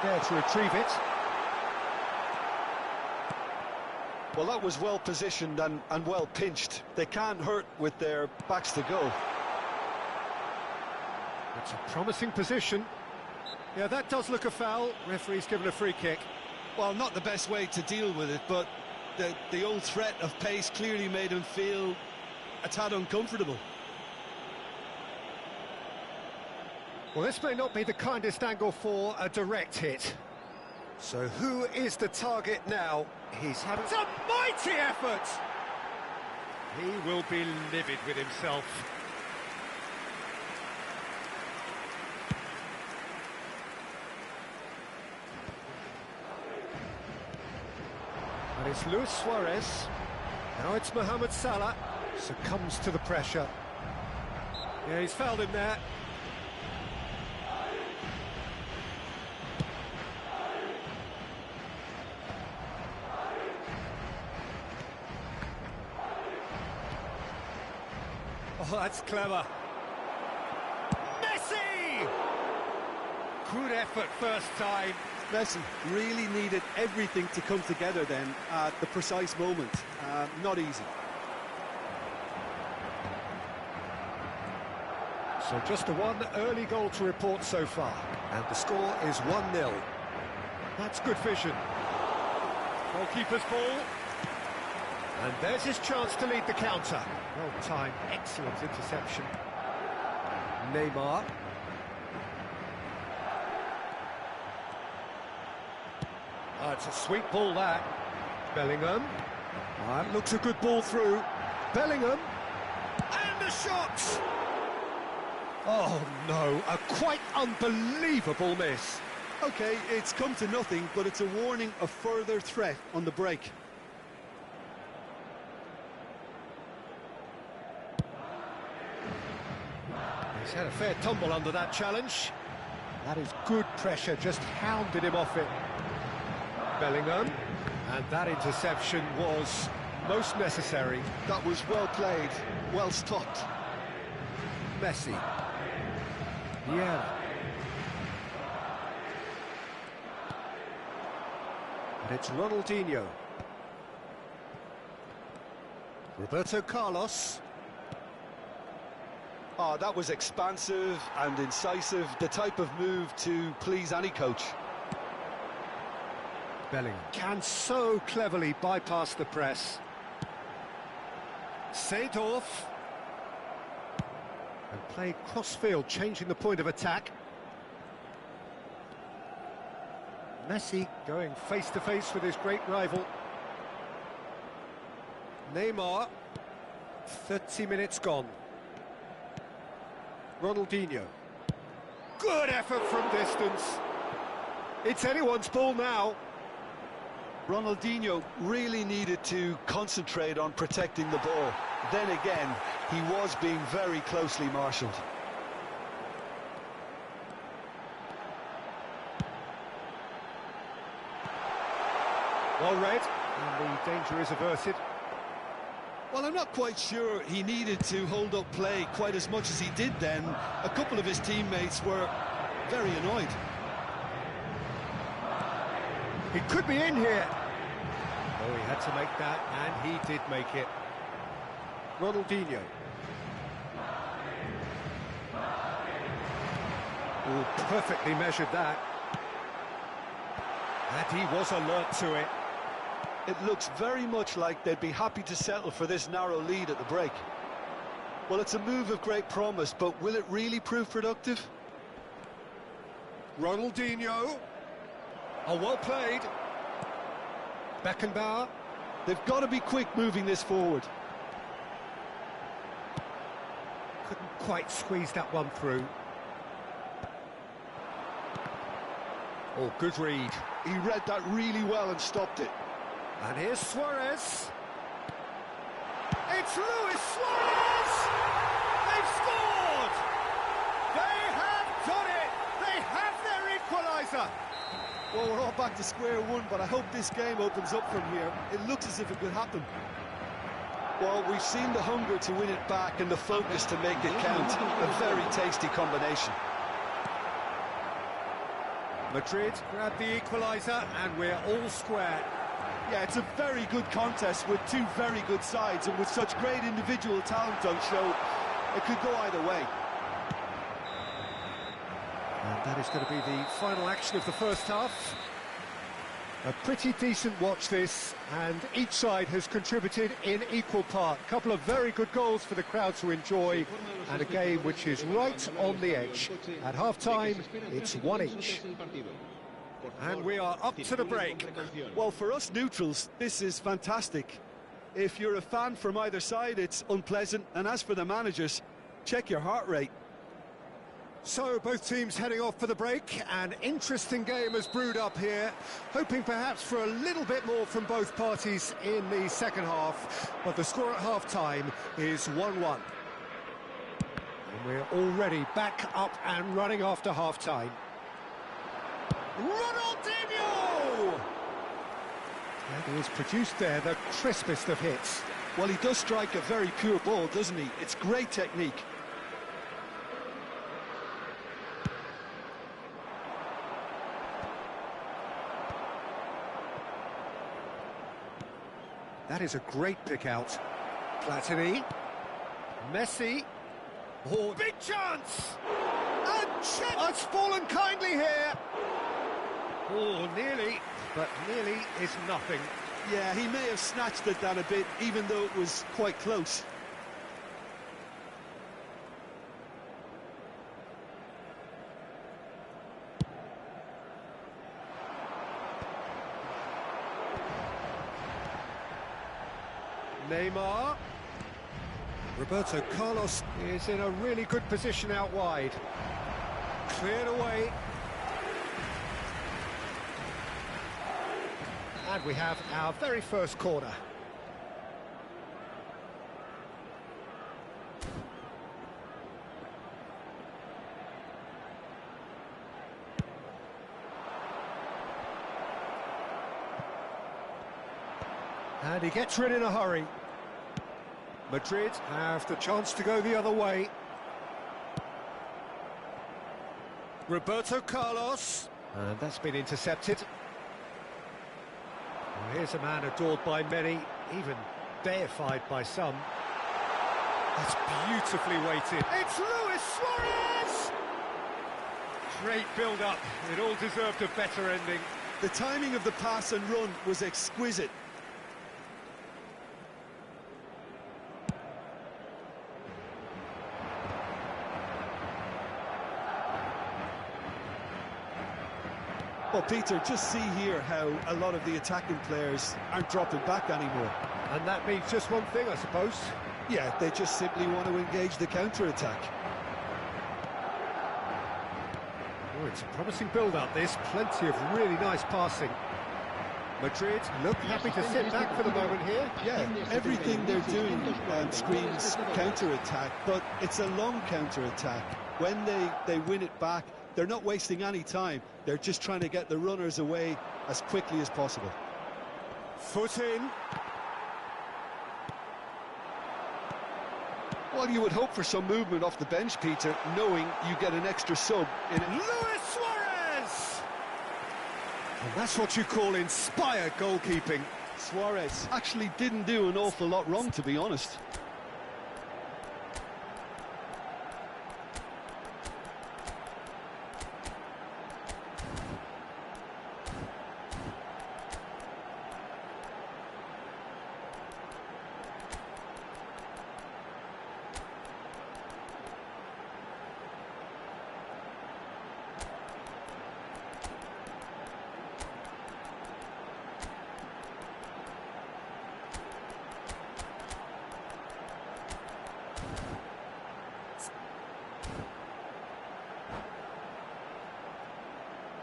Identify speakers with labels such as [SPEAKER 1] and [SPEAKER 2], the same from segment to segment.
[SPEAKER 1] there to retrieve it.
[SPEAKER 2] Well, that was well positioned and well pinched. They can't hurt with their backs to goal.
[SPEAKER 1] It's a promising position. Yeah, that does look a foul. Referee's given a free kick.
[SPEAKER 2] Well, not the best way to deal with it, but the old threat of pace clearly made him feel a tad uncomfortable.
[SPEAKER 1] Well, this may not be the kindest angle for a direct hit. So who is the target now? He's had a mighty effort! He will be livid with himself. And it's Luis Suarez. Now it's Mohamed Salah. Succumbs to the pressure. Yeah, he's fouled him there. Oh, that's clever. Messi! Good effort first time.
[SPEAKER 2] Messi really needed everything to come together then at the precise moment. Not easy.
[SPEAKER 1] So just the one early goal to report so far. And the score is 1-0. That's good vision. Goalkeeper's ball. And there's his chance to lead the counter. Well timed, excellent interception. Neymar. Oh, it's a sweet ball, that. Bellingham. That looks a good ball through. Bellingham. And the shot! Oh, no, a quite unbelievable miss.
[SPEAKER 2] OK, it's come to nothing, but it's a warning of further threat on the break.
[SPEAKER 1] He's had a fair tumble under that challenge. That is good pressure, just hounded him off it. Bellingham, and that interception was most necessary.
[SPEAKER 2] That was well played, well stopped.
[SPEAKER 1] Messi. Yeah. And it's Ronaldinho. Roberto Carlos.
[SPEAKER 2] Oh, that was expansive and incisive, the type of move to please any coach.
[SPEAKER 1] Bellingham can so cleverly bypass the press. Seedorf. And play cross-field, changing the point of attack. Messi going face-to-face with his great rival. Neymar. 30 minutes gone. Ronaldinho. Good effort from distance. It's anyone's ball now.
[SPEAKER 2] Ronaldinho really needed to concentrate on protecting the ball. Then again, he was being very closely marshalled.
[SPEAKER 1] Well read, and the danger is averted.
[SPEAKER 2] Well, I'm not quite sure he needed to hold up play quite as much as he did then. A couple of his teammates were very annoyed.
[SPEAKER 1] He could be in here. Oh, he had to make that, and he did make it. Ronaldinho. Oh, perfectly measured that. And he was alert to it.
[SPEAKER 2] It looks very much like they'd be happy to settle for this narrow lead at the break. Well, it's a move of great promise, but will it really prove productive?
[SPEAKER 1] Ronaldinho. Oh, well played. Beckenbauer.
[SPEAKER 2] They've got to be quick moving this forward.
[SPEAKER 1] Couldn't quite squeeze that one through. Oh, good read.
[SPEAKER 2] He read that really well and stopped it.
[SPEAKER 1] And here's Suarez. It's Luis Suarez! They've scored! They have done it! They have their equaliser!
[SPEAKER 2] Well, we're all back to square one, but I hope this game opens up from here. It looks as if it could happen. Well, we've seen the hunger to win it back and the focus to make it count. A very tasty combination.
[SPEAKER 1] Madrid grab the equaliser, and we're all square.
[SPEAKER 2] Yeah, it's a very good contest with two very good sides, and with such great individual talent on show, it could go either way.
[SPEAKER 1] And that is going to be the final action of the first half. A pretty decent watch this, and each side has contributed in equal part. A couple of very good goals for the crowd to enjoy, and a game which is right on the edge. At half-time, it's one each. And we are up to the break.
[SPEAKER 2] Well, for us neutrals, this is fantastic. If you're a fan from either side, it's unpleasant, and as for the managers, check your heart rate.
[SPEAKER 1] So, both teams heading off for the break. An interesting game has brewed up here, hoping perhaps for a little bit more from both parties in the second half, but the score at half-time is 1-1. And we're already back up and running after half-time. Ronaldinho! And he has produced there the crispest of hits.
[SPEAKER 2] Well, he does strike a very pure ball, doesn't he? It's great technique.
[SPEAKER 1] That is a great pick out. Platini. Messi. Oh, big chance! And Chet has fallen kindly here. Oh, nearly, but nearly is nothing.
[SPEAKER 2] Yeah, he may have snatched at that a bit, even though it was quite close.
[SPEAKER 1] Neymar. Roberto Carlos is in a really good position out wide. Cleared away. And we have our very first corner. And he gets rid in a hurry. Madrid have the chance to go the other way. Roberto Carlos. And that's been intercepted. Well, here's a man adored by many, even deified by some. That's beautifully weighted. It's Luis Suarez! Great build-up. It all deserved a better ending.
[SPEAKER 2] The timing of the pass and run was exquisite. Well, Peter, just see here how a lot of the attacking players aren't dropping back anymore.
[SPEAKER 1] And that means just one thing, I suppose.
[SPEAKER 2] Yeah, they just simply want to engage the counter-attack.
[SPEAKER 1] Oh, it's a promising build-up, this. Plenty of really nice passing. Madrid look happy to sit back for the moment here.
[SPEAKER 2] Yeah, everything they're doing screams counter-attack, but it's a long counter-attack. When they win it back, they're not wasting any time. They're just trying to get the runners away as quickly as possible.
[SPEAKER 1] Foot in.
[SPEAKER 2] Well, you would hope for some movement off the bench, Peter, knowing you get an extra sub in it.
[SPEAKER 1] Luis Suarez! And that's what you call inspired goalkeeping.
[SPEAKER 2] Suarez actually didn't do an awful lot wrong, to be honest.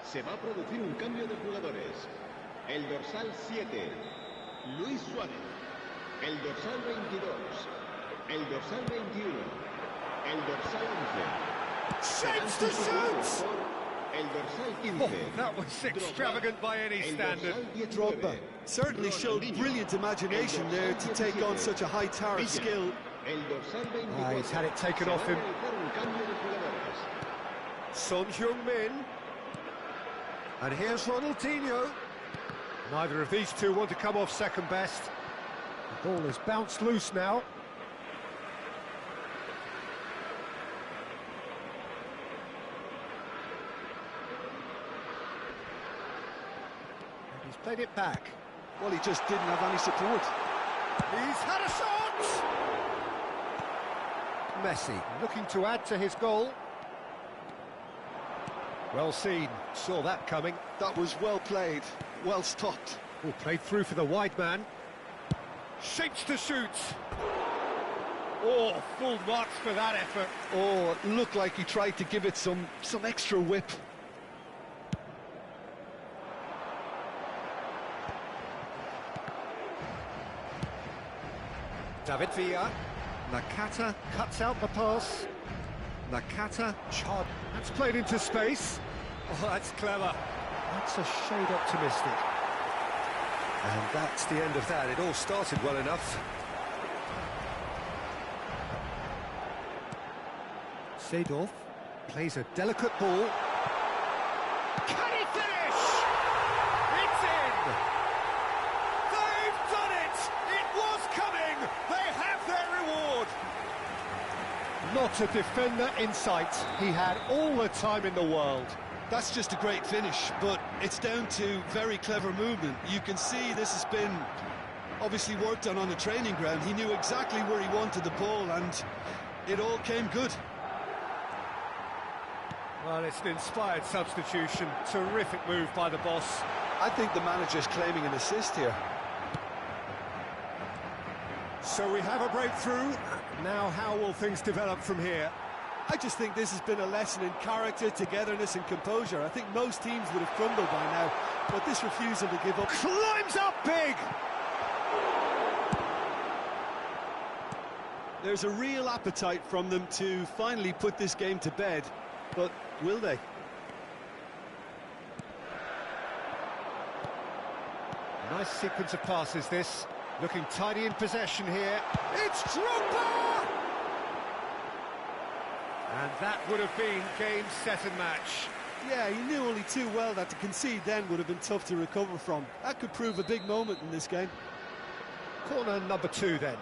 [SPEAKER 3] Se va a producir un cambio de jugadores. El dorsal 7, Luis Suárez. El dorsal 22, el dorsal 21, el dorsal 11.
[SPEAKER 1] Shapes to shoot!
[SPEAKER 3] El dorsal 15.
[SPEAKER 1] Oh, that was extravagant by any standard.
[SPEAKER 2] Drogba certainly showed brilliant imagination there to take on such a high tower of skill.
[SPEAKER 1] He's had it taken off him. Son Heung-min. And here's Ronaldinho. Neither of these two want to come off second best. The ball has bounced loose now. And he's played it back.
[SPEAKER 2] Well, he just didn't have any support.
[SPEAKER 1] He's had a shot! Messi looking to add to his goal. Well seen, saw that coming.
[SPEAKER 2] That was well played, well stopped.
[SPEAKER 1] Oh, played through for the wide man. Shapes to shoot. Oh, full marks for that effort.
[SPEAKER 2] Oh, it looked like he tried to give it some extra whip.
[SPEAKER 1] David Villa. Nakata cuts out the pass. Nakata, Chod. That's played into space. Oh, that's clever. That's a shade optimistic. And that's the end of that. It all started well enough. Seedorf plays a delicate ball. Can he finish? It's in! They've done it! It was coming! They have their reward! Not a defender in sight. He had all the time in the world.
[SPEAKER 2] That's just a great finish, but it's down to very clever movement. You can see this has been obviously worked on the training ground. He knew exactly where he wanted the ball, and it all came good.
[SPEAKER 1] Well, it's an inspired substitution. Terrific move by the boss.
[SPEAKER 2] I think the manager's claiming an assist here.
[SPEAKER 1] So we have a breakthrough. Now how will things develop from here?
[SPEAKER 2] I just think this has been a lesson in character, togetherness and composure. I think most teams would have crumbled by now, but this refusal to give up...
[SPEAKER 1] Climbs up big!
[SPEAKER 2] There's a real appetite from them to finally put this game to bed, but will they?
[SPEAKER 1] Nice sequence of passes, this. Looking tidy in possession here. It's Drogba! And that would have been game, set and match.
[SPEAKER 2] Yeah, he knew only too well that to concede then would have been tough to recover from. That could prove a big moment in this game.
[SPEAKER 1] Corner number 2 then.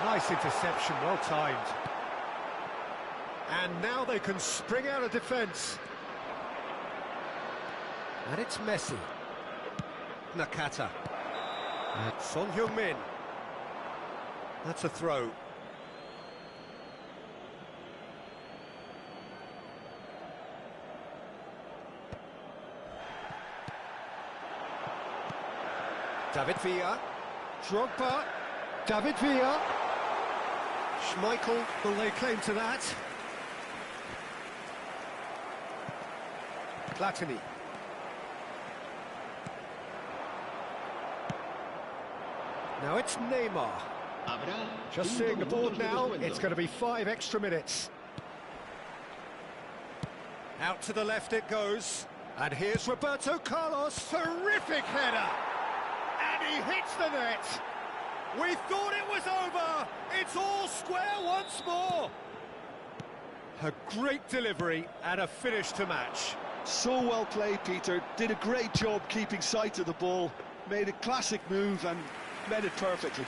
[SPEAKER 1] Nice interception, well timed. And now they can spring out of defence. And it's Messi. Nakata. And Son Heung-min. That's a throw. David Villa. Drogba. David Villa. Schmeichel will lay claim to that. Platini. Now it's Neymar. Just seeing the board now, it's going to be 5 extra minutes. Out to the left it goes. And here's Roberto Carlos. Terrific header. And he hits the net. We thought it was over. It's all square once more. A great delivery and a finish to match.
[SPEAKER 2] So well played, Peter. Did a great job keeping sight of the ball. Made a classic move and met it perfectly.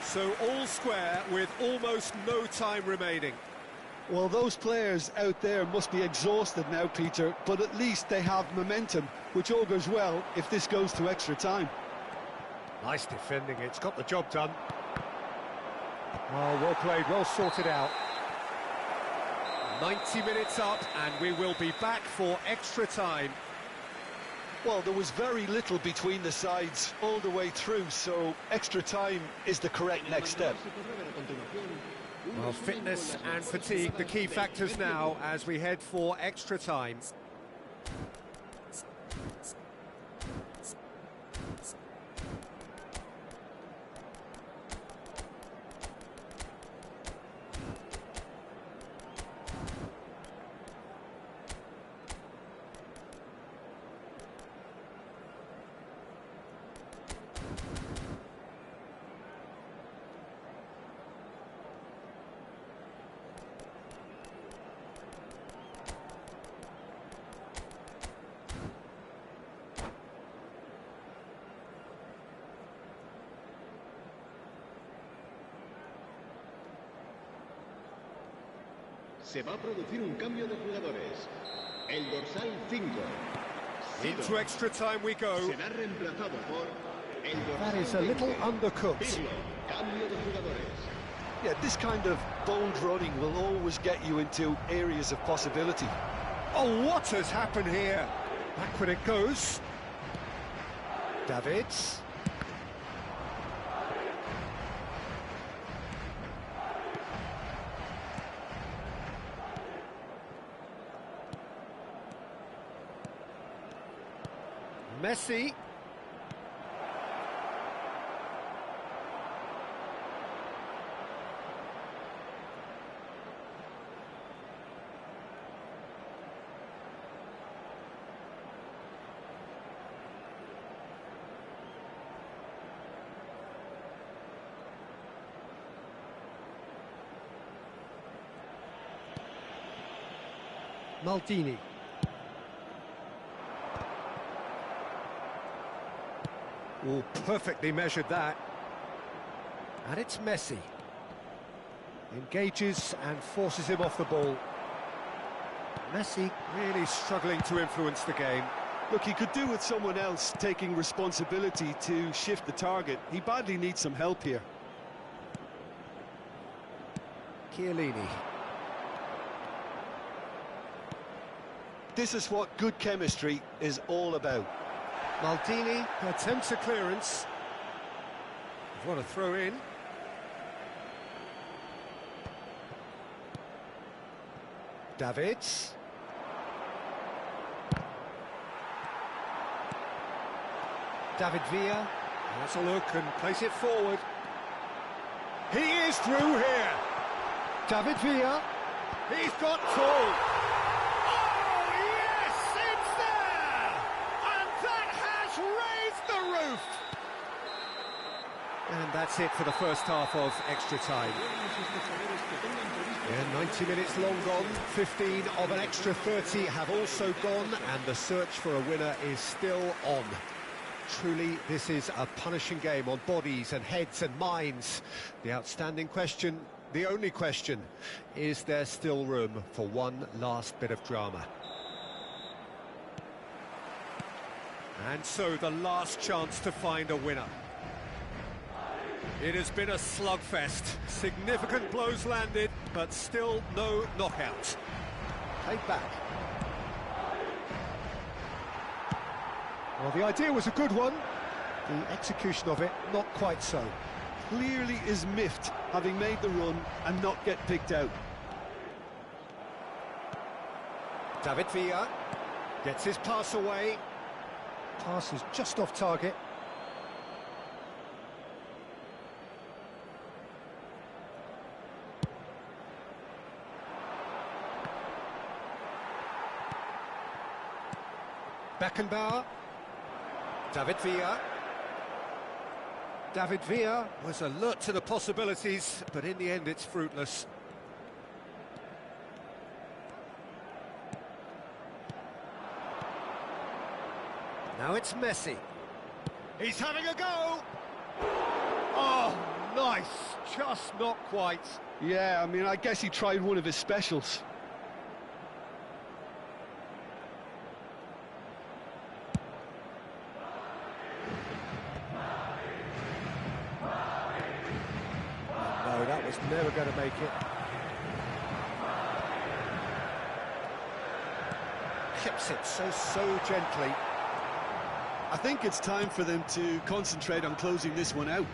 [SPEAKER 1] So all square with almost no time remaining.
[SPEAKER 2] Well, those players out there must be exhausted now, Peter, but at least they have momentum, which augurs well if this goes to extra time.
[SPEAKER 1] Nice defending, it's got the job done. Oh, well played, well sorted out. 90 minutes up, and we will be back for extra time.
[SPEAKER 2] Well, there was very little between the sides all the way through, so extra time is the correct next step.
[SPEAKER 1] Well, fitness and fatigue, the key factors now as we head for extra time.
[SPEAKER 3] Se va a producir un cambio de jugadores. El dorsal 5.
[SPEAKER 1] Into extra time we go.
[SPEAKER 3] Será reemplazado por el dorsal
[SPEAKER 1] That is a little
[SPEAKER 3] 20.
[SPEAKER 1] undercooked.
[SPEAKER 3] Pirlo, cambio de jugadores.
[SPEAKER 2] Yeah, this kind of bold running will always get you into areas of possibility.
[SPEAKER 1] Oh, what has happened here? Back when it goes. Davids. Messi. Maldini. Oh, perfectly measured that. And it's Messi. Engages and forces him off the ball. Messi really struggling to influence the game.
[SPEAKER 2] Look, he could do with someone else taking responsibility to shift the target. He badly needs some help here.
[SPEAKER 1] Chiellini.
[SPEAKER 2] This is what good chemistry is all about.
[SPEAKER 1] Maldini attempts a clearance. What a throw in. Davids. David Villa. Has a look and plays it forward. He is through here. David Villa. He's got full. Oh, yes, it's there! And that has raised the roof! And that's it for the first half of extra time. Yeah, 90 minutes long gone, 15 of an extra 30 have also gone, and the search for a winner is still on. Truly, this is a punishing game on bodies and heads and minds. The outstanding question, the only question, is there still room for one last bit of drama? And so the last chance to find a winner. It has been a slugfest. Significant blows landed, but still no knockout. Played back. Well, the idea was a good one. The execution of it, not quite so.
[SPEAKER 2] Clearly is miffed, having made the run and not get picked out.
[SPEAKER 1] David Villa gets his pass away. Pass is just off target. Beckenbauer. David Villa. David Villa was alert to the possibilities, but in the end it's fruitless. Now it's Messi. He's having a go! Oh, nice! Just not quite.
[SPEAKER 2] Yeah, I mean, I guess he tried one of his specials.
[SPEAKER 1] No, that was never going to make it. Keeps it so gently.
[SPEAKER 2] I think it's time for them to concentrate on closing this one out.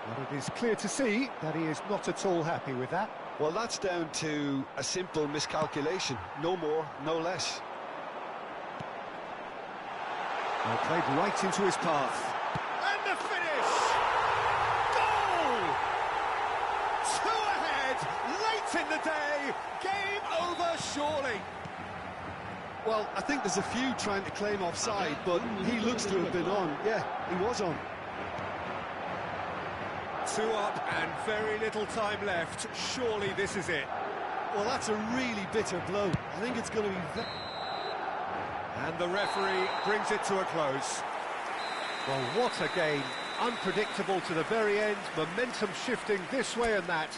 [SPEAKER 1] Well, it is clear to see that he is not at all happy with that.
[SPEAKER 2] Well, that's down to a simple miscalculation. No more, no less.
[SPEAKER 1] Well, played right into his path. And the finish! Goal! 2 ahead, late in the day, game over surely.
[SPEAKER 2] Well, I think there's a few trying to claim offside, but he looks to have been on. Yeah, he was on.
[SPEAKER 1] 2 up and very little time left. Surely this is it.
[SPEAKER 2] Well, that's a really bitter blow. I think it's going to be...
[SPEAKER 1] And the referee brings it to a close. Well, what a game. unpredictable to the very end, momentum shifting this way and that.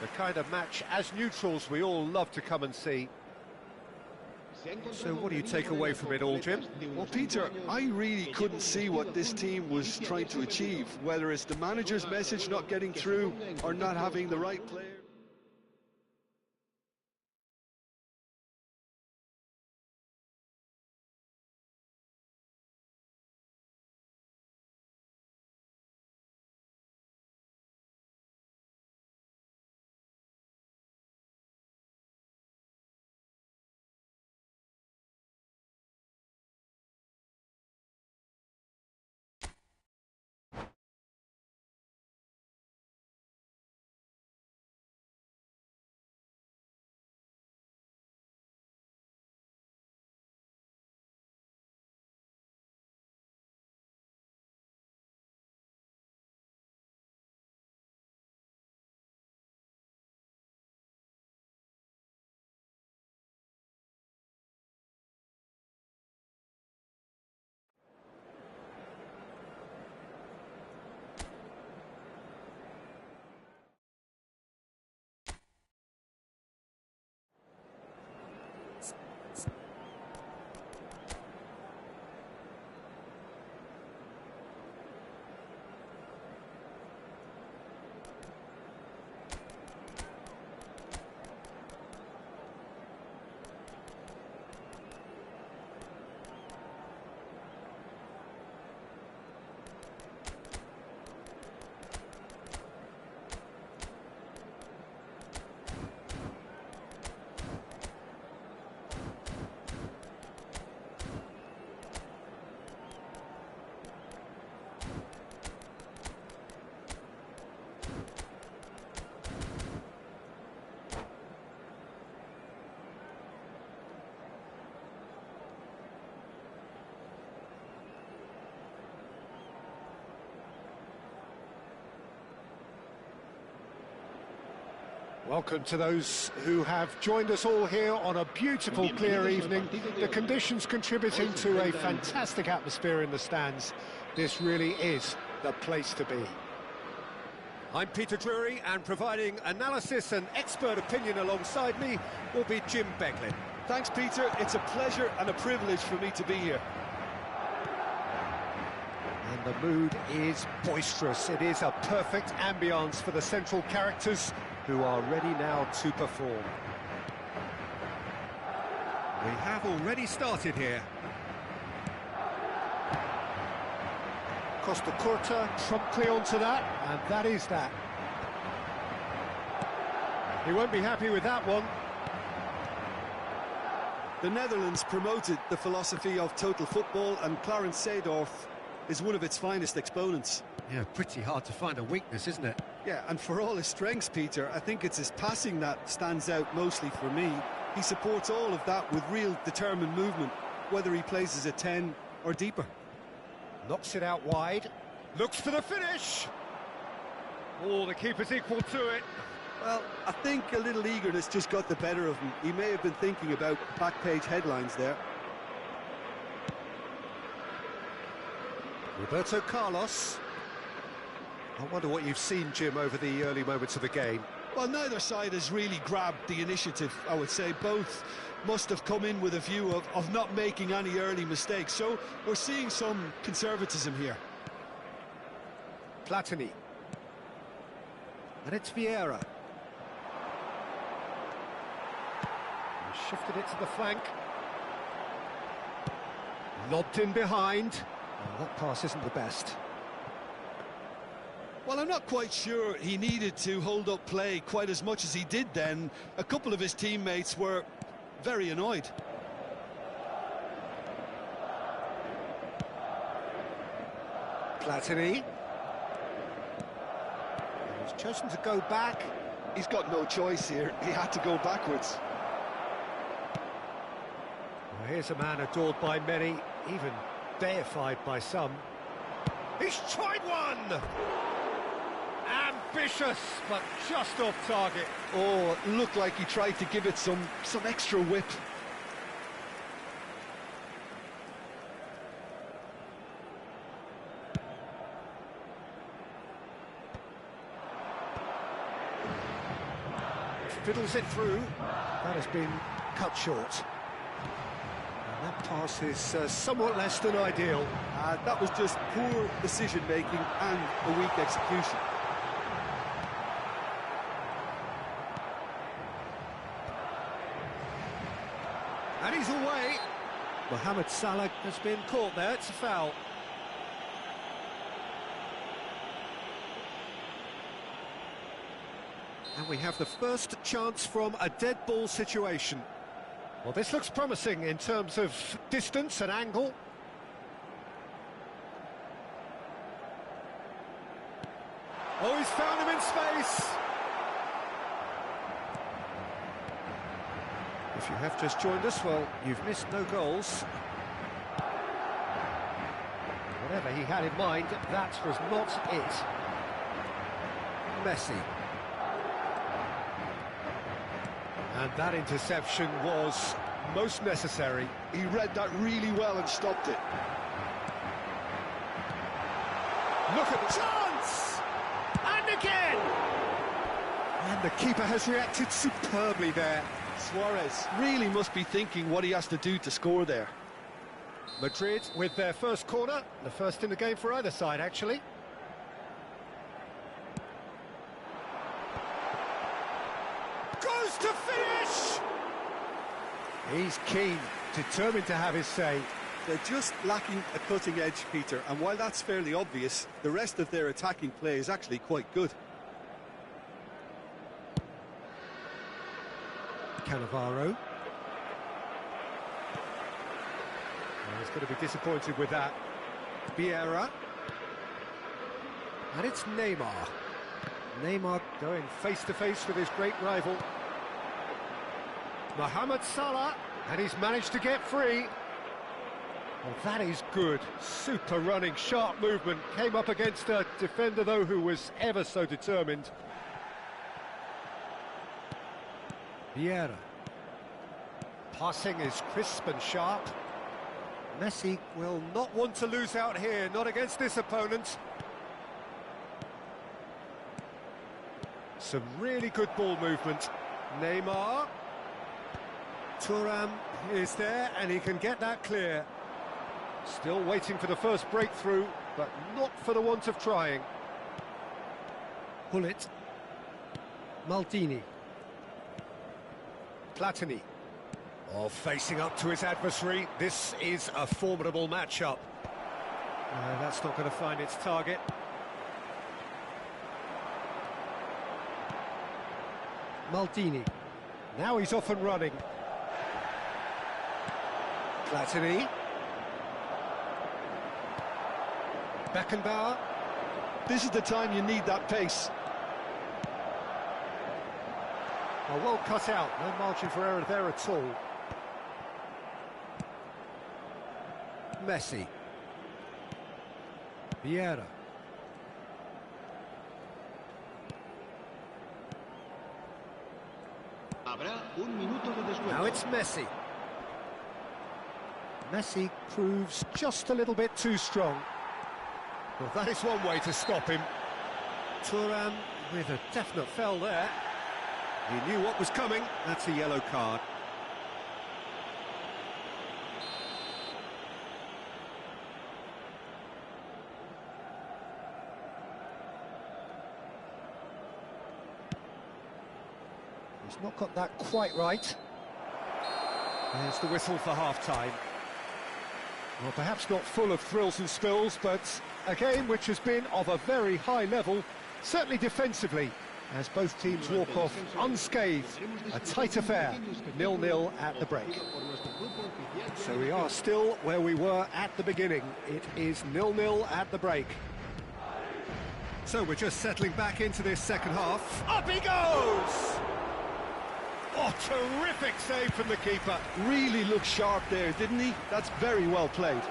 [SPEAKER 1] The kind of match, as neutrals, we all love to come and see. So what do you take away from it all, Jim?
[SPEAKER 2] Well, Peter, I really couldn't see what this team was trying to achieve, whether it's the manager's message not getting through or not having the right player.
[SPEAKER 1] Welcome to those who have joined us all here on a beautiful, clear evening. The conditions contributing to a fantastic atmosphere in the stands. This really is the place to be. I'm Peter Drury, and providing analysis and expert opinion alongside me will be Jim Beglin.
[SPEAKER 2] Thanks, Peter. It's a pleasure and a privilege for me to be here.
[SPEAKER 1] And the mood is boisterous. It is a perfect ambience for the central characters who are ready now to perform. We have already started here. Costa Curta promptly onto that, and that is that. He won't be happy with that one.
[SPEAKER 2] The Netherlands promoted the philosophy of total football, and Clarence Seedorf is one of its finest exponents.
[SPEAKER 1] Yeah, pretty hard to find a weakness, isn't it?
[SPEAKER 2] Yeah, and for all his strengths, Peter, I think it's his passing that stands out mostly for me. He supports all of that with real determined movement, whether he plays as a 10 or deeper.
[SPEAKER 1] Knocks it out wide, looks for the finish! Oh, the keeper's equal to it.
[SPEAKER 2] Well, I think a little eagerness just got the better of him. He may have been thinking about back-page headlines there.
[SPEAKER 1] Roberto Carlos. I wonder what you've seen, Jim, over the early moments of the game.
[SPEAKER 2] Well, neither side has really grabbed the initiative, I would say. Both must have come in with a view of not making any early mistakes. So we're seeing some conservatism here.
[SPEAKER 1] Platini. And it's Vieira. He shifted it to the flank. Lobbed in behind. Oh, that pass isn't the best.
[SPEAKER 2] Well, I'm not quite sure he needed to hold up play quite as much as he did then. A couple of his teammates were very annoyed.
[SPEAKER 1] Platini. He's chosen to go back.
[SPEAKER 2] He's got no choice here. He had to go backwards.
[SPEAKER 1] Well, here's a man adored by many, even deified by some. He's tried one! Ambitious, but just off target.
[SPEAKER 2] Oh, it looked like he tried to give it some extra whip.
[SPEAKER 1] fiddles it through. That has been cut short. And that pass is somewhat less than ideal.
[SPEAKER 2] That was just poor decision-making and a weak execution.
[SPEAKER 1] And he's away. Mohamed Salah has been caught there. It's a foul. And we have the first chance from a dead ball situation. Well, this looks promising in terms of distance and angle. Oh, he's found him in space. If you have just joined us, well, you've missed no goals. Whatever he had in mind, that was not it. Messi. And that interception was most necessary.
[SPEAKER 2] He read that really well and stopped it.
[SPEAKER 1] Look at the chance! And again! And the keeper has reacted superbly there.
[SPEAKER 2] Suarez really must be thinking what he has to do to score there.
[SPEAKER 1] Madrid with their first corner, the first in the game for either side, actually. Goes to finish! He's keen, determined to have his say.
[SPEAKER 2] They're just lacking a cutting edge, Peter, and while that's fairly obvious, the rest of their attacking play is actually quite good.
[SPEAKER 1] Cannavaro. He's going to be disappointed with that. Vieira. And it's Neymar. Neymar going face-to-face with his great rival. Mohamed Salah, and he's managed to get free. Well, that is good. Super running, sharp movement. Came up against a defender, though, who was ever so determined. Vieira. Passing is crisp and sharp. Messi will not want to lose out here, not against this opponent. Some really good ball movement. Neymar. Thuram is there, and he can get that clear. Still waiting for the first breakthrough, but not for the want of trying. Hullet. Maldini. Platini. Oh, facing up to his adversary. This is a formidable matchup. That's not going to find its target. Maldini. Now he's off and running. Platini. Beckenbauer.
[SPEAKER 2] This is the time you need that pace.
[SPEAKER 1] Oh, well cut out. No margin for error there at all. Messi. Vieira. Now it's Messi. Messi proves just a little bit too strong. Well, that is one way to stop him. Thuram with a definite foul there. He knew what was coming. That's a yellow card. He's not got that quite right. There's the whistle for half-time. Well, perhaps not full of thrills and spills, but a game which has been of a very high level, certainly defensively, as both teams walk off unscathed. A tight affair, 0-0 at the break. So we are still where we were at the beginning. It is 0-0 at the break. So we're just settling back into this second half. Up he goes! Oh, terrific save from the keeper.
[SPEAKER 2] Really looked sharp there, didn't he? That's very well played.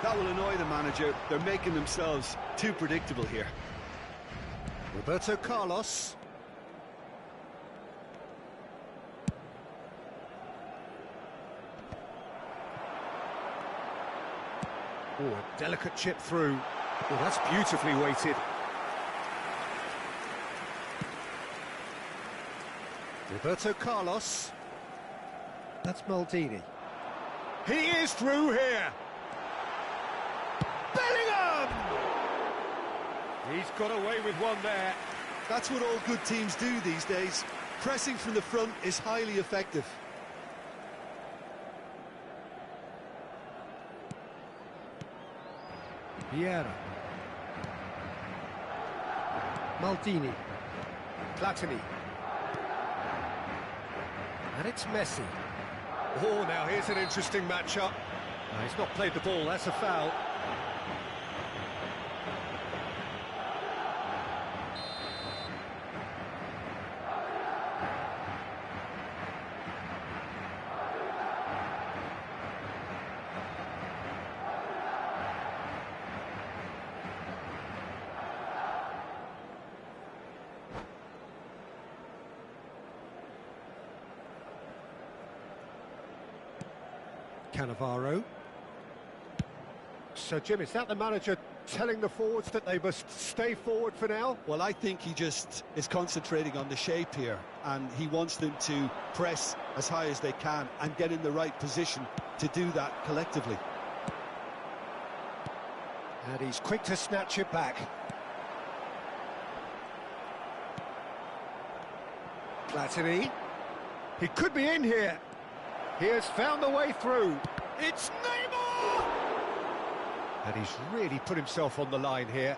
[SPEAKER 2] That will annoy the manager. They're making themselves too predictable here.
[SPEAKER 1] Roberto Carlos. Oh, a delicate chip through. Oh, that's beautifully weighted. Roberto Carlos. That's Maldini. He is through here. Bellingham! He's got away with one there.
[SPEAKER 2] That's what all good teams do these days. Pressing from the front is highly effective.
[SPEAKER 1] Vieira. Maldini. Platini. And it's Messi. Oh, now here's an interesting matchup. He's not played the ball, that's a foul. Cannavaro. So, Jim, is that the manager telling the forwards that they must stay forward for now?
[SPEAKER 2] Well, I think he just is concentrating on the shape here, and he wants them to press as high as they can and get in the right position to do that collectively.
[SPEAKER 1] And he's quick to snatch it back. Platini. He could be in here. He has found the way through. It's Neymar! And he's really put himself on the line here.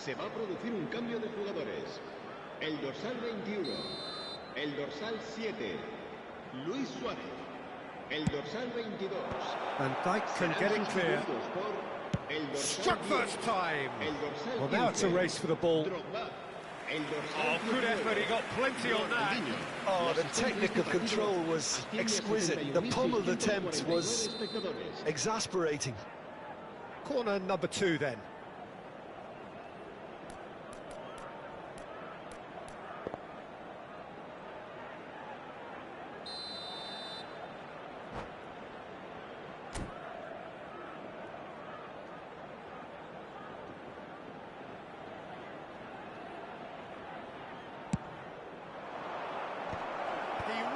[SPEAKER 3] Se va a producir un cambio de jugadores. El dorsal 21, el dorsal 7, Luis Suárez. El dorsal 22.
[SPEAKER 1] Van Dijk can get in clear. Struck first time. Well, now it's a race for the ball. Oh, good effort, he got plenty on that.
[SPEAKER 2] Oh, the technical control was exquisite. The pummeled attempt was exasperating.
[SPEAKER 1] Corner number 2 then.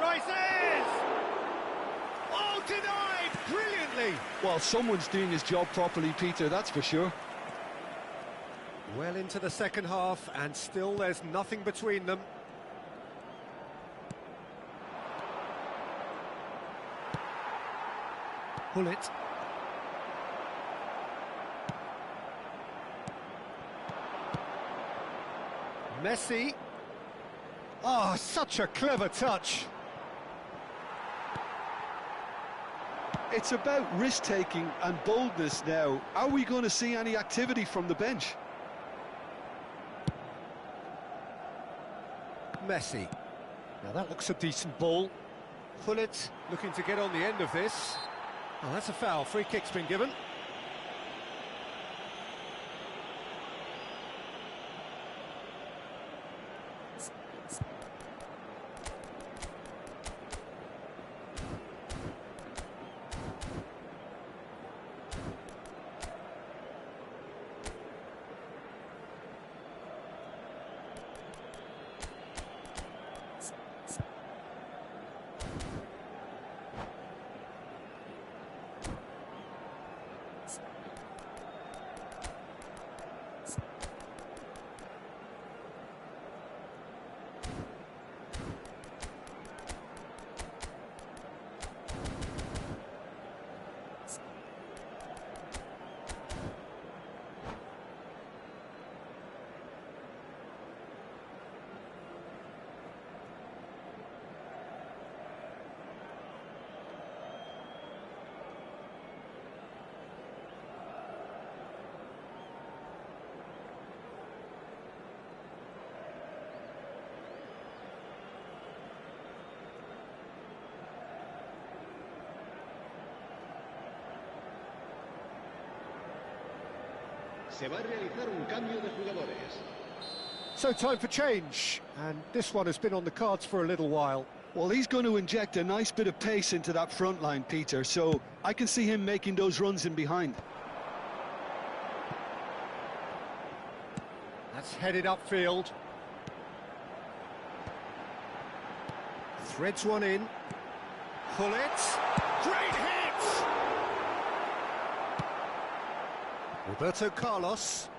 [SPEAKER 1] Rises! Oh, denied! Brilliantly!
[SPEAKER 2] Well, someone's doing his job properly, Peter, that's for sure.
[SPEAKER 1] Well into the second half, and still there's nothing between them. Pull it. Messi. Oh, such a clever touch.
[SPEAKER 2] It's about risk-taking and boldness now. Are we going to see any activity from the bench?
[SPEAKER 1] Messi. Now that looks a decent ball. Pull it, looking to get on the end of this. Oh, that's a foul. Free kick's been given.
[SPEAKER 3] Se va a realizar un cambio de jugadores.
[SPEAKER 1] So time for change, and this one has been on the cards for a little while.
[SPEAKER 2] Well, he's going to inject a nice bit of pace into that front line, Peter, so I can see him making those runs in behind.
[SPEAKER 1] That's headed upfield. Threads one in. Pull it. Great hit! Roberto Carlos.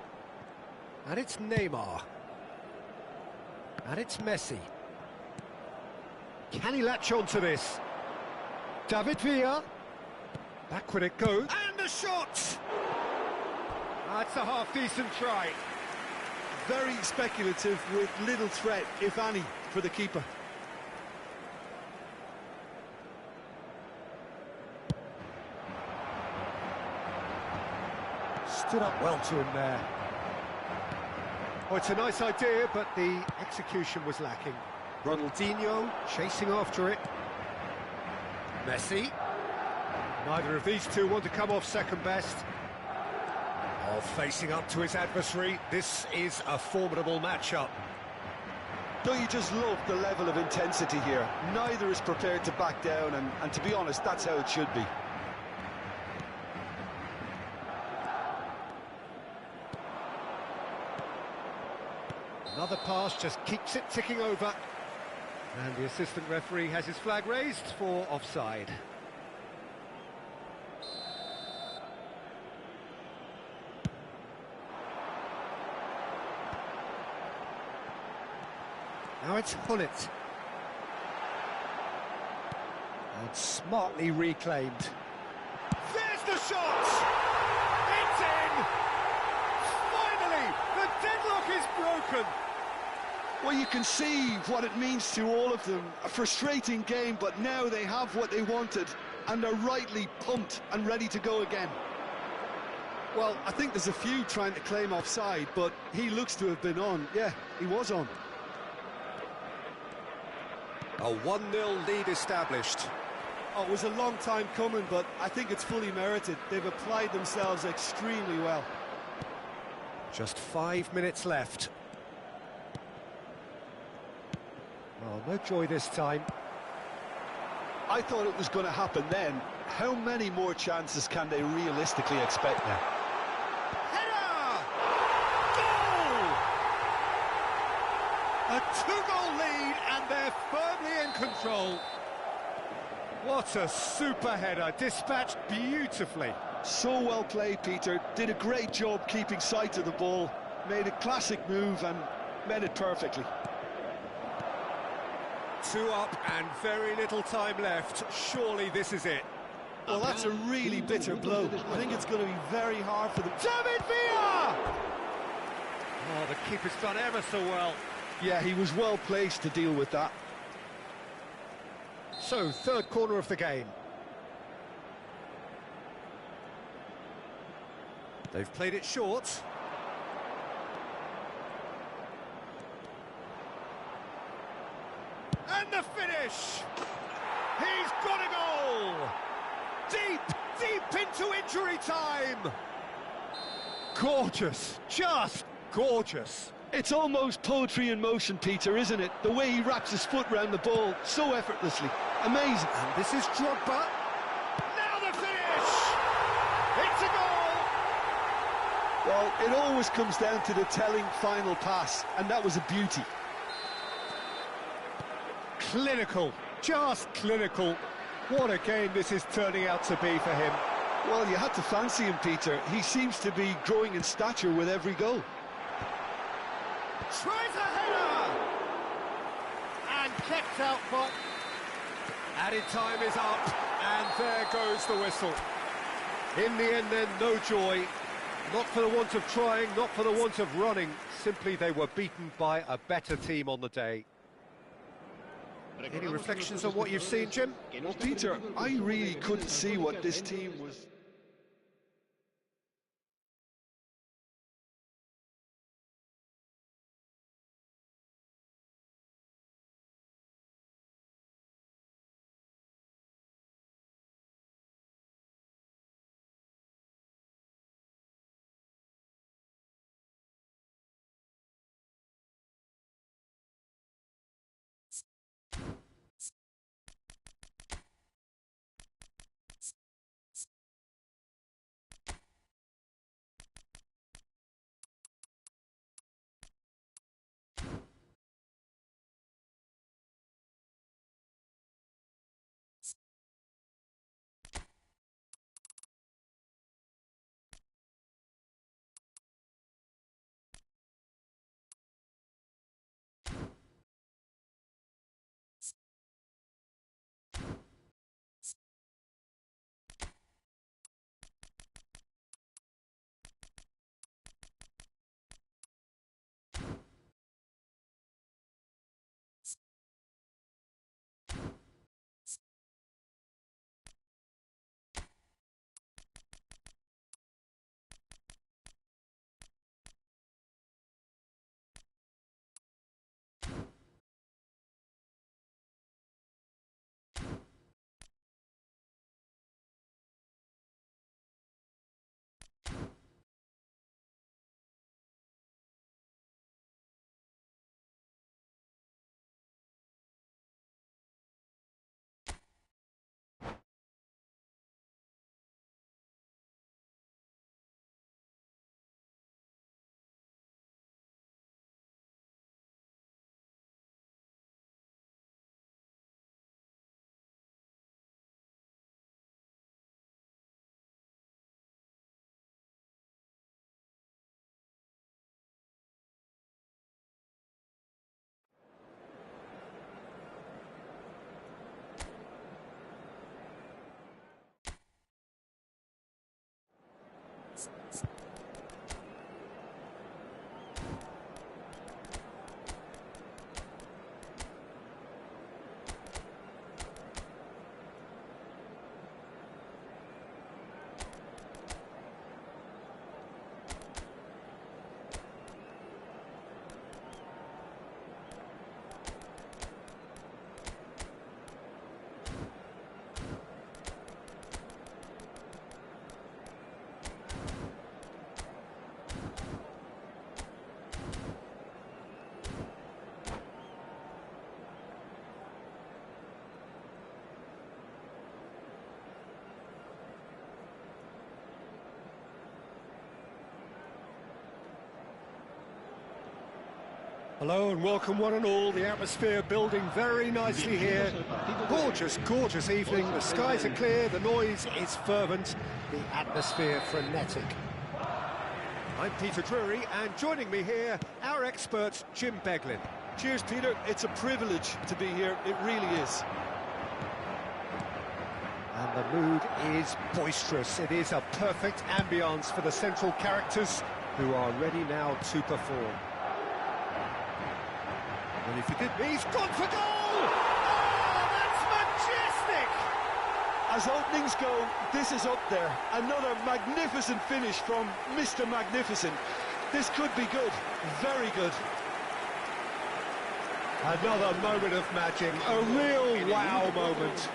[SPEAKER 1] And it's Neymar. And it's Messi. Can he latch on to this? David Villa. Back when it goes. And the shot! That's a half-decent try.
[SPEAKER 2] Very speculative with little threat, if any, for the keeper.
[SPEAKER 1] Stood up well to him there. Oh, it's a nice idea, but the execution was lacking. Ronaldinho chasing after it. Messi. Neither of these two want to come off second best. Oh, facing up to his adversary. This is a formidable matchup.
[SPEAKER 2] Don't you just love the level of intensity here? Neither is prepared to back down, and to be honest, that's how it should be.
[SPEAKER 1] Another pass just keeps it ticking over. And the assistant referee has his flag raised for offside. Now it's Hullet. And smartly reclaimed. There's the shot! It's in! Finally, the deadlock is broken!
[SPEAKER 2] Well, you can see what it means to all of them. A frustrating game, but now they have what they wanted, and they're rightly pumped and ready to go again. Well, I think there's a few trying to claim offside, but he looks to have been on. Yeah, he was on.
[SPEAKER 1] A 1-0 lead established.
[SPEAKER 2] Oh, it was a long time coming, but I think it's fully merited. They've applied themselves extremely well.
[SPEAKER 1] Just 5 minutes left. Well, no joy this time.
[SPEAKER 2] I thought it was going to happen then. How many more chances can they realistically expect now?
[SPEAKER 1] Header! Goal! A 2-goal lead, and they're firmly in control. What a super header, dispatched beautifully.
[SPEAKER 2] So well played, Peter. Did a great job keeping sight of the ball. Made a classic move and met it perfectly.
[SPEAKER 1] 2 up and very little time left. Surely this is it.
[SPEAKER 2] Well, that's a really bitter blow. I think it's going to be very hard for them.
[SPEAKER 1] David Villa! Oh, the keeper's done ever so well.
[SPEAKER 2] Yeah, he was well placed to deal with that.
[SPEAKER 1] So, third corner of the game. They've played it short. And the finish! He's got a goal! Deep into injury time! Gorgeous, just gorgeous.
[SPEAKER 2] It's almost poetry in motion, Peter, isn't it? The way he wraps his foot round the ball so effortlessly. Amazing.
[SPEAKER 1] And this is Drogba. Now the finish! It's a goal!
[SPEAKER 2] Well, it always comes down to the telling final pass, and that was a beauty.
[SPEAKER 1] Clinical, just clinical. What a game this is turning out to be for him.
[SPEAKER 2] Well, you had to fancy him, Peter. He seems to be growing in stature with every goal.
[SPEAKER 1] Tries a header! And kept out, but added time is up, and there goes the whistle. In the end then, no joy. Not for the want of trying, not for the want of running. Simply they were beaten by a better team on the day. Any reflections on what you've seen, Jim?
[SPEAKER 2] Well, Peter, I really couldn't see what this team was
[SPEAKER 1] Hello and welcome one and all. The atmosphere building very nicely here. Gorgeous, gorgeous evening. The skies are clear, the noise is fervent, the atmosphere frenetic. I'm Peter Drury, and joining me here, our expert, Jim Beglin.
[SPEAKER 2] Cheers, Peter. It's a privilege to be here. It really is.
[SPEAKER 1] And the mood is boisterous. It is a perfect ambience for the central characters who are ready now to perform. Well, if you did, he's gone for goal! Oh, that's majestic!
[SPEAKER 2] As openings go, this is up there. Another magnificent finish from Mr. Magnificent. This could be good, very good.
[SPEAKER 1] Another moment of magic, a real wow moment.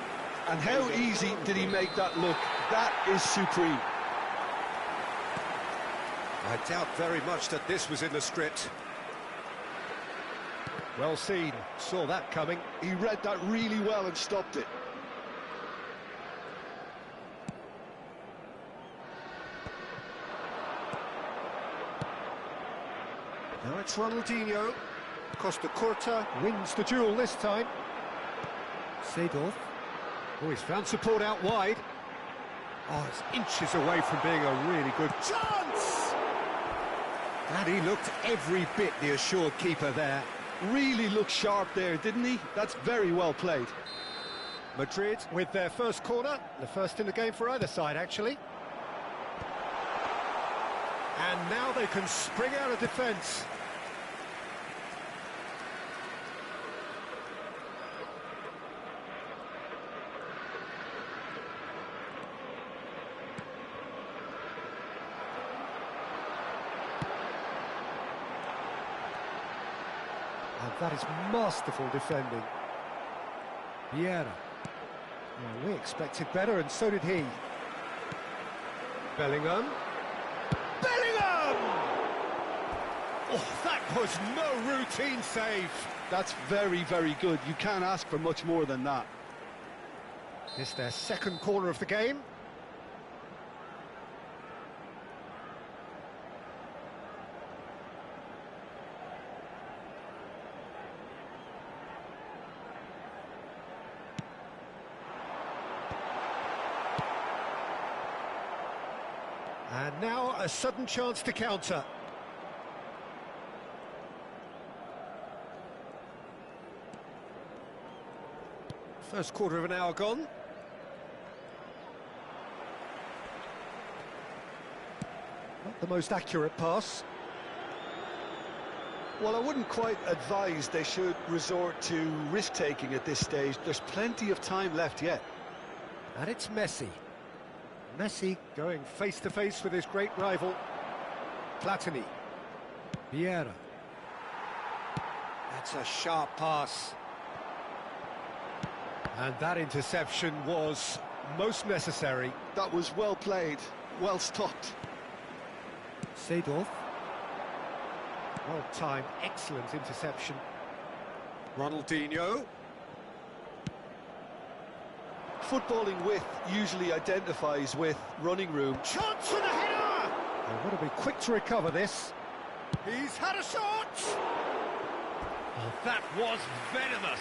[SPEAKER 2] And how easy did he make that look? That is supreme.
[SPEAKER 1] I doubt very much that this was in the script. Well seen, saw that coming.
[SPEAKER 2] He read that really well and stopped it.
[SPEAKER 1] Now it's Ronaldinho. Costa Curta wins the duel this time. Seedorf. Oh, he's found support out wide. Oh, it's inches away from being a really good chance! And he looked every bit the assured keeper there.
[SPEAKER 2] Really looked sharp there, didn't he? That's very well played.
[SPEAKER 1] Madrid with their first corner, the first in the game for either side, actually. And now they can spring out of defence. And that is masterful defending. Vieira. Well, we expected better, and so did he. Bellingham. Bellingham! Oh, that was no routine save.
[SPEAKER 2] That's very, very good. You can't ask for much more than that.
[SPEAKER 1] It's their second corner of the game. And now a sudden chance to counter. First quarter of an hour gone. Not the most accurate pass.
[SPEAKER 2] Well, I wouldn't quite advise they should resort to risk-taking at this stage. There's plenty of time left yet.
[SPEAKER 1] And it's Messi. Messi going face-to-face with his great rival, Platini. Vieira. That's a sharp pass. And that interception was most necessary.
[SPEAKER 2] That was well played, well stopped.
[SPEAKER 1] Seedorf. Well-timed, excellent interception. Ronaldinho.
[SPEAKER 2] Footballing width usually identifies with running room.
[SPEAKER 1] Chance for the header! They want to be quick to recover this. He's had a shot! Oh, that was venomous.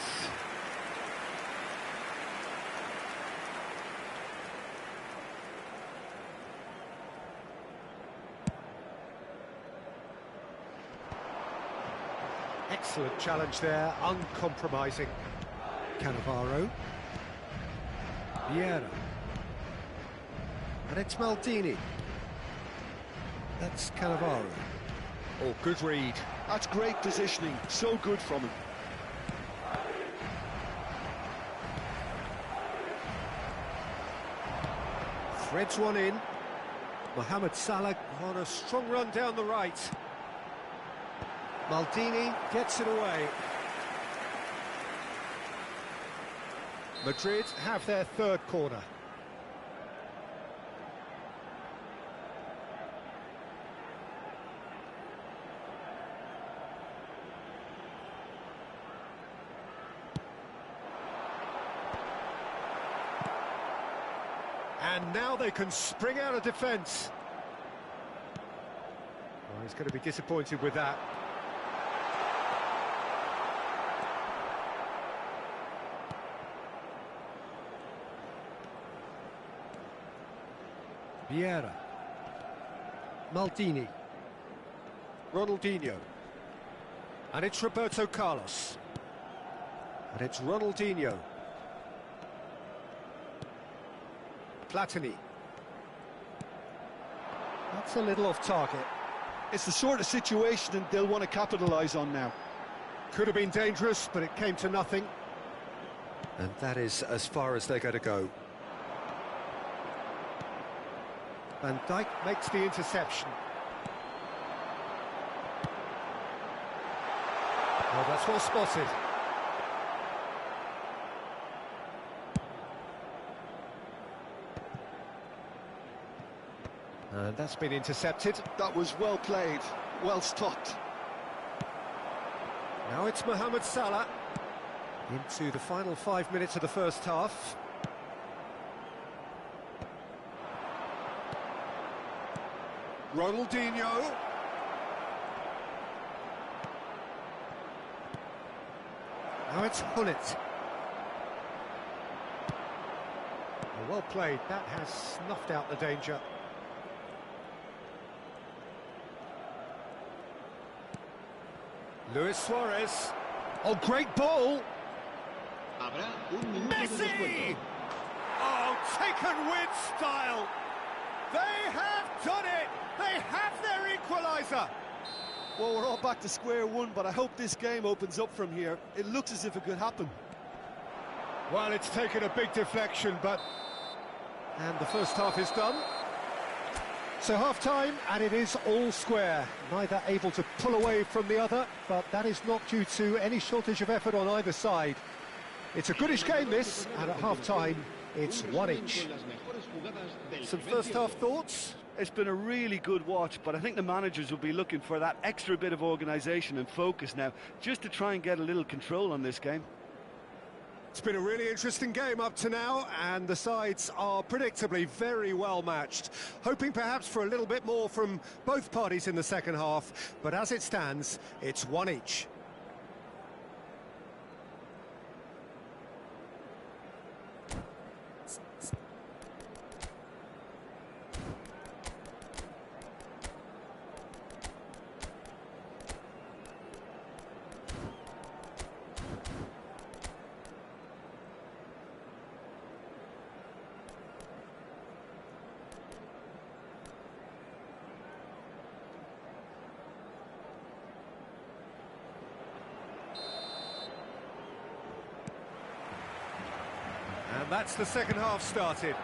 [SPEAKER 1] Excellent challenge there, uncompromising. Cannavaro. Vieira. And it's Maldini. That's Cannavaro. Oh, good read.
[SPEAKER 2] That's great positioning, so good from him.
[SPEAKER 1] Threads one in. Mohamed Salah on a strong run down the right. Maldini gets it away. Madrid have their third corner. And now they can spring out of defence. Oh, he's going to be disappointed with that. Vieira. Maldini. Ronaldinho. And it's Roberto Carlos. And it's Ronaldinho. Platini. That's a little off target.
[SPEAKER 2] It's the sort of situation they'll want to capitalise on now.
[SPEAKER 1] Could have been dangerous, but it came to nothing. And that is as far as they're going to go. Van Dijk makes the interception. Oh, that's well spotted. And that's been intercepted.
[SPEAKER 2] That was well played, well stopped.
[SPEAKER 1] Now it's Mohamed Salah into the final 5 minutes of the first half. Ronaldinho. Now it's Hullet. Well played, that has snuffed out the danger. Luis Suarez. Oh, great ball! Messi! Oh, taken with style! They have done it! They have their equaliser!
[SPEAKER 2] Well, we're all back to square one, but I hope this game opens up from here. It looks as if it could happen.
[SPEAKER 1] Well, it's taken a big deflection, but... And the first half is done. So half-time, and it is all square. Neither able to pull away from the other, but that is not due to any shortage of effort on either side. It's a goodish game, this, and at half-time, it's one each. Some first-half thoughts?
[SPEAKER 2] It's been a really good watch, but I think the managers will be looking for that extra bit of organisation and focus now, just to try and get a little control on this game.
[SPEAKER 1] It's been a really interesting game up to now, and the sides are predictably very well matched. Hoping perhaps for a little bit more from both parties in the second half, but as it stands, it's one each. And that's the second half started.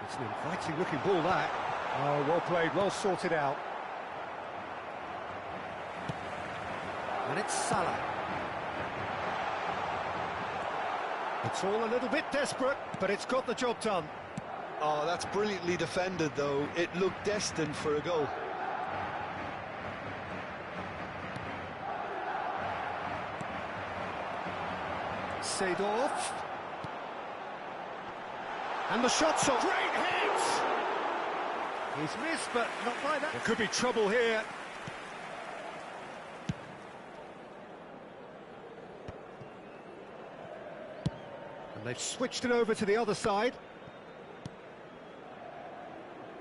[SPEAKER 1] It's an inviting looking ball, that. Oh, well played, well sorted out. And it's Salah. It's all a little bit desperate, but it's got the job done.
[SPEAKER 2] Oh, that's brilliantly defended, though. It looked destined for a goal.
[SPEAKER 1] Seedorf. And the shot's off. Great hit! He's missed, but not by that. There could be trouble here. And they've switched it over to the other side.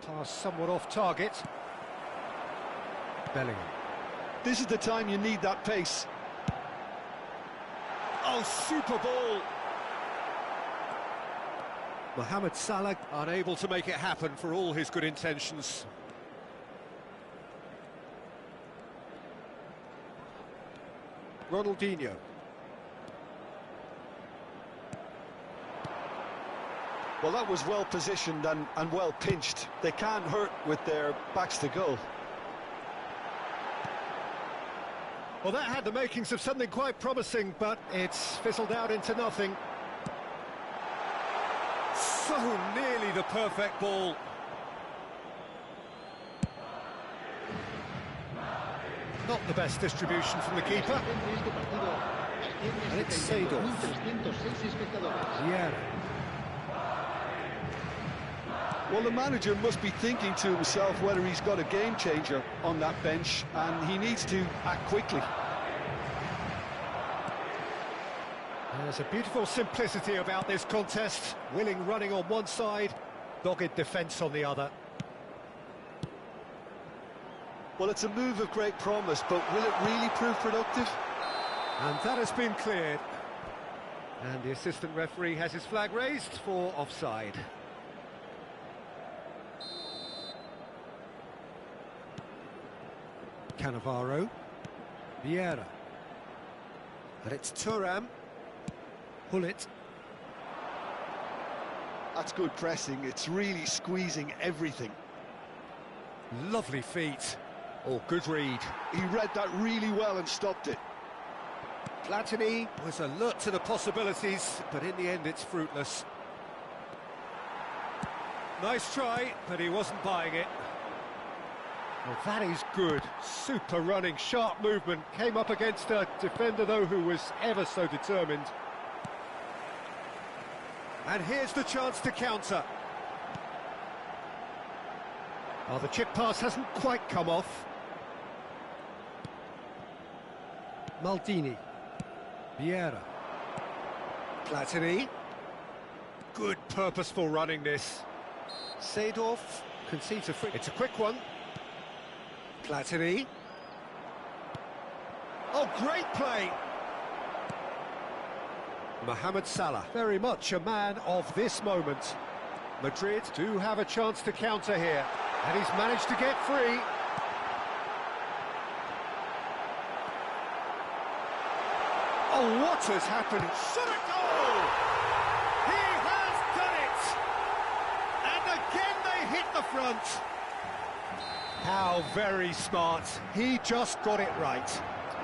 [SPEAKER 1] Pass somewhat off target. Bellingham.
[SPEAKER 2] This is the time you need that pace.
[SPEAKER 1] Oh, super ball! Mohamed Salah unable to make it happen for all his good intentions. Ronaldinho.
[SPEAKER 2] Well, that was well positioned and well pinched. They can't hurt with their backs to goal.
[SPEAKER 1] Well, that had the makings of something quite promising, but it's fizzled out into nothing. So nearly the perfect ball. Not the best distribution from the keeper. And it's Seedorf. Vieira.
[SPEAKER 2] Well, the manager must be thinking to himself whether he's got a game changer on that bench, and he needs to act quickly.
[SPEAKER 1] There's a beautiful simplicity about this contest. Willing running on one side, dogged defence on the other.
[SPEAKER 2] Well, it's a move of great promise, but will it really prove productive?
[SPEAKER 1] And that has been cleared. And the assistant referee has his flag raised for offside. Cannavaro. Vieira. And it's Thuram. Hullet.
[SPEAKER 2] That's good pressing. It's really squeezing everything.
[SPEAKER 1] Lovely feet. Oh, good read.
[SPEAKER 2] He read that really well and stopped it.
[SPEAKER 1] Platini was alert to the possibilities, but in the end it's fruitless. Nice try, but he wasn't buying it. Well, that is good. Super running, sharp movement. Came up against a defender, though, who was ever so determined. And here's the chance to counter. Oh, the chip pass hasn't quite come off. Maldini. Vieira. Platini. Good purposeful running this. Seedorf concedes a free. It's a quick one. Platini. Oh, great play. Mohamed Salah, very much a man of this moment. Madrid do have a chance to counter here, and he's managed to get free. Oh, what has happened? Shot a goal! He has done it! And again they hit the front. How very smart. He just got it right.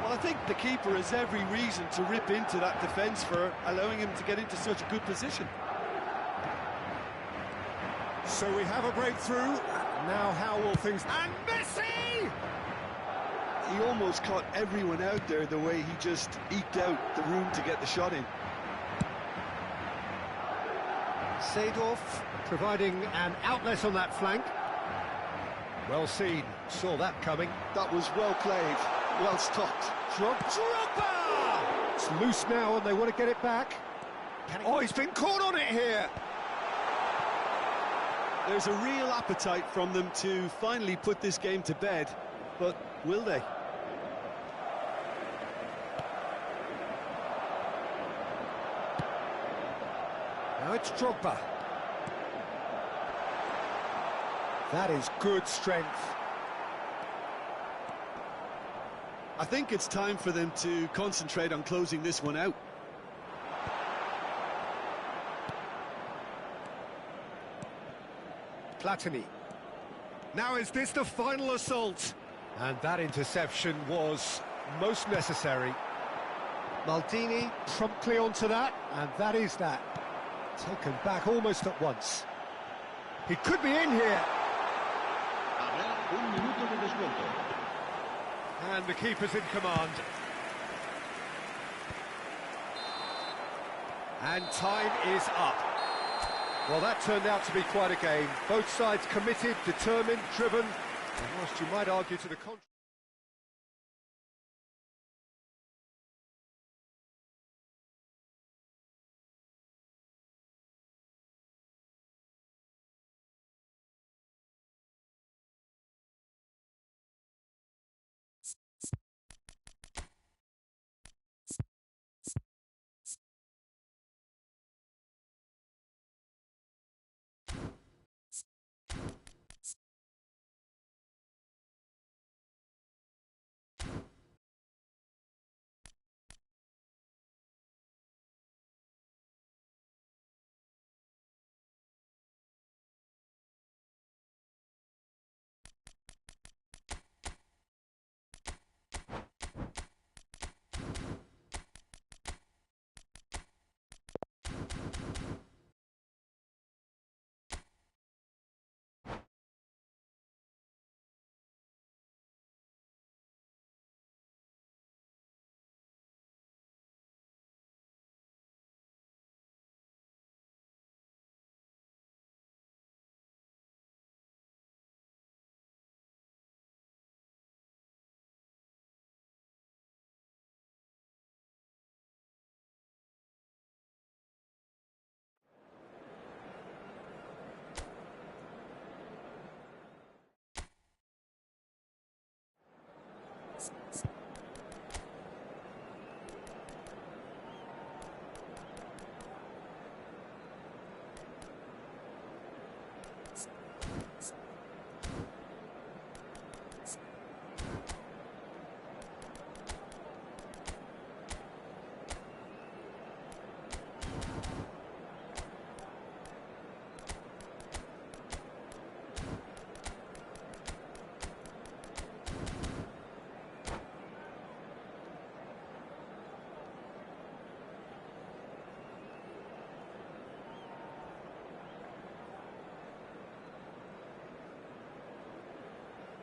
[SPEAKER 2] Well, I think the keeper has every reason to rip into that defence for allowing him to get into such a good position.
[SPEAKER 1] So we have a breakthrough. Now how will things... And Messi!
[SPEAKER 2] He almost caught everyone out there the way he just eked out the room to get the shot in.
[SPEAKER 1] Seedorf providing an outlet on that flank. Well seen, saw that coming.
[SPEAKER 2] That was well played, well stopped.
[SPEAKER 1] Drogba! It's loose now and they want to get it back. Oh, he's been caught on it here.
[SPEAKER 2] There's a real appetite from them to finally put this game to bed, but will they?
[SPEAKER 1] Now it's Drogba. That is good strength.
[SPEAKER 2] I think it's time for them to concentrate on closing this one out.
[SPEAKER 1] Platini. Now is this the final assault? And that interception was most necessary. Maldini promptly onto that, and that is that. Taken back almost at once. He could be in here.
[SPEAKER 3] Habrá un minuto de descuento.
[SPEAKER 1] And the keeper's in command. And time is up. Well, that turned out to be quite a game. Both sides committed, determined, driven, and whilst you might argue to the contrary...